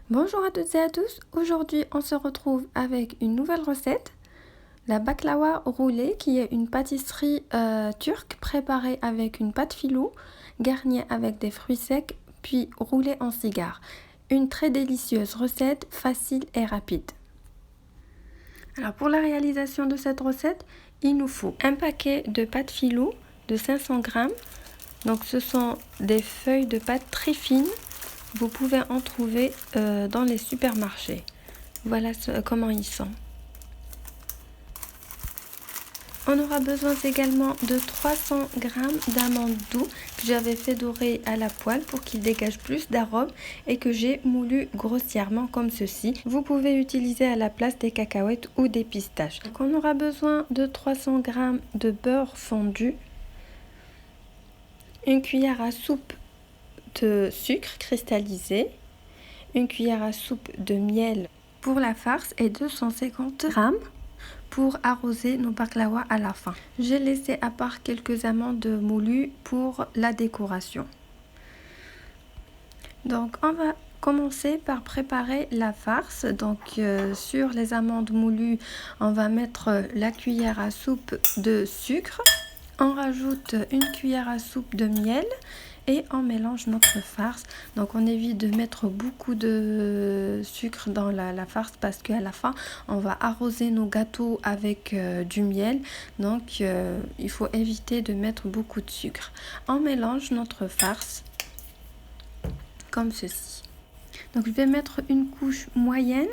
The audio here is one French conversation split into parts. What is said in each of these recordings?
Bonjour à toutes et à tous, aujourd'hui on se retrouve avec une nouvelle recette, la baklawa roulée qui est une pâtisserie turque préparée avec une pâte filou, garnie avec des fruits secs puis roulée en cigare. Une très délicieuse recette, facile et rapide. Alors pour la réalisation de cette recette, il nous faut un paquet de pâte filou de 500 g. Donc ce sont des feuilles de pâte très fines. Vous pouvez en trouver dans les supermarchés. Voilà comment ils sont. On aura besoin également de 300 g d'amandes douces que j'avais fait dorer à la poêle pour qu'ils dégagent plus d'arômes et que j'ai moulu grossièrement comme ceci. Vous pouvez utiliser à la place des cacahuètes ou des pistaches. Donc on aura besoin de 300 g de beurre fondu, une cuillère à soupe de sucre cristallisé, une cuillère à soupe de miel pour la farce et 250 g pour arroser nos baklawas à la fin. J'ai laissé à part quelques amandes moulues pour la décoration. Donc on va commencer par préparer la farce. Donc sur les amandes moulues, on va mettre la cuillère à soupe de sucre. On rajoute une cuillère à soupe de miel et on mélange notre farce. Donc on évite de mettre beaucoup de sucre dans la farce parce qu'à la fin on va arroser nos gâteaux avec du miel. Donc il faut éviter de mettre beaucoup de sucre. On mélange notre farce comme ceci. Donc je vais mettre une couche moyenne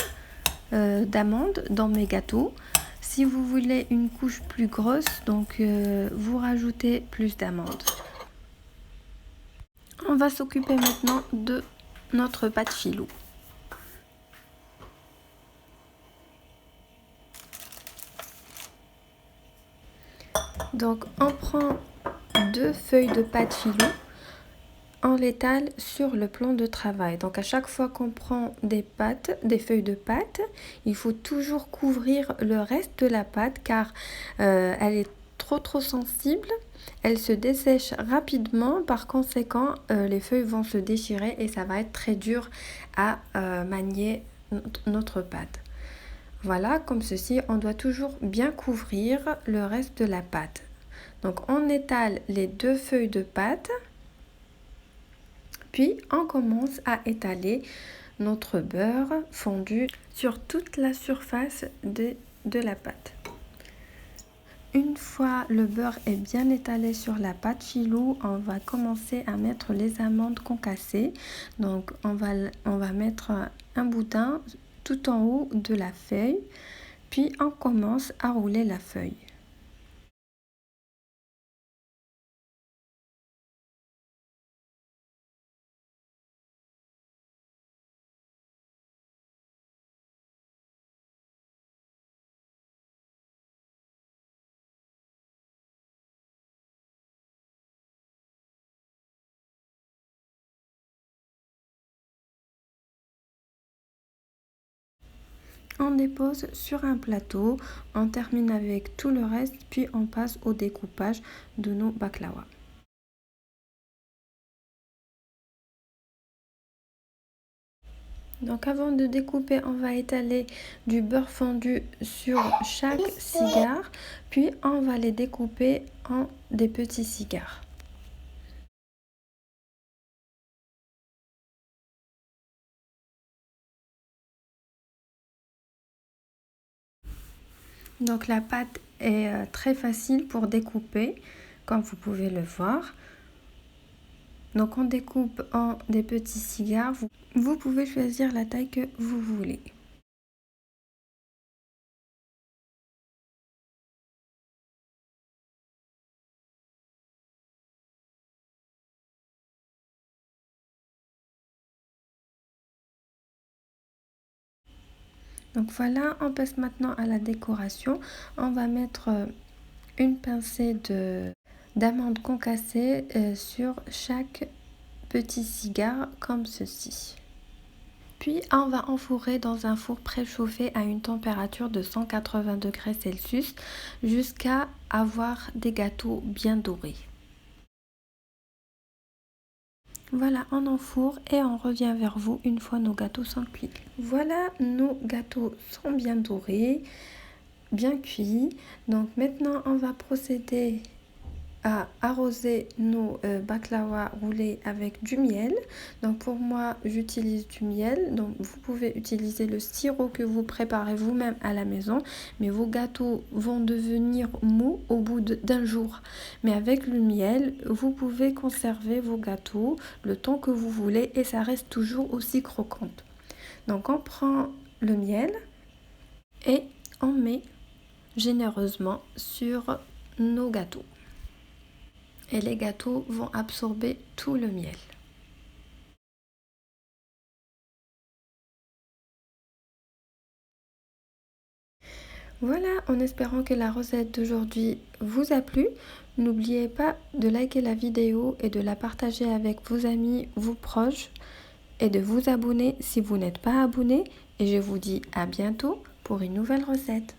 d'amandes dans mes gâteaux. Si vous voulez une couche plus grosse, donc vous rajoutez plus d'amandes. On va s'occuper maintenant de notre pâte filou. Donc on prend 2 feuilles de pâte filou, on l'étale sur le plan de travail. Donc à chaque fois qu'on prend des feuilles de pâte, il faut toujours couvrir le reste de la pâte car elle est trop sensible. Elle se dessèche rapidement, par conséquent les feuilles vont se déchirer et ça va être très dur à manier notre pâte. Voilà, comme ceci, on doit toujours bien couvrir le reste de la pâte. Donc on étale les 2 feuilles de pâte, puis on commence à étaler notre beurre fondu sur toute la surface de la pâte. Une fois le beurre est bien étalé sur la pâte filou, on va commencer à mettre les amandes concassées. Donc on va mettre un boudin tout en haut de la feuille, puis on commence à rouler la feuille. On dépose sur un plateau, on termine avec tout le reste, puis on passe au découpage de nos baklawas. Donc avant de découper, on va étaler du beurre fondu sur chaque cigare, puis on va les découper en des petits cigares. Donc la pâte est très facile pour découper, comme vous pouvez le voir. Donc on découpe en des petits cigares. Vous pouvez choisir la taille que vous voulez. Donc voilà, on passe maintenant à la décoration. On va mettre une pincée d'amandes concassées sur chaque petit cigare comme ceci. Puis on va enfourrer dans un four préchauffé à une température de 180 degrés Celsius jusqu'à avoir des gâteaux bien dorés. Voilà, on enfourne et on revient vers vous une fois nos gâteaux sont cuits. Voilà, nos gâteaux sont bien dorés, bien cuits. Donc maintenant, on va procéder à arroser nos baklawas roulés avec du miel. Donc pour moi, j'utilise du miel. Donc vous pouvez utiliser le sirop que vous préparez vous-même à la maison, mais vos gâteaux vont devenir mous au bout d'un jour. Mais avec le miel, vous pouvez conserver vos gâteaux le temps que vous voulez et ça reste toujours aussi croquante. Donc on prend le miel et on met généreusement sur nos gâteaux. Et les gâteaux vont absorber tout le miel. Voilà, en espérant que la recette d'aujourd'hui vous a plu, n'oubliez pas de liker la vidéo et de la partager avec vos amis, vos proches et de vous abonner si vous n'êtes pas abonné. Et je vous dis à bientôt pour une nouvelle recette.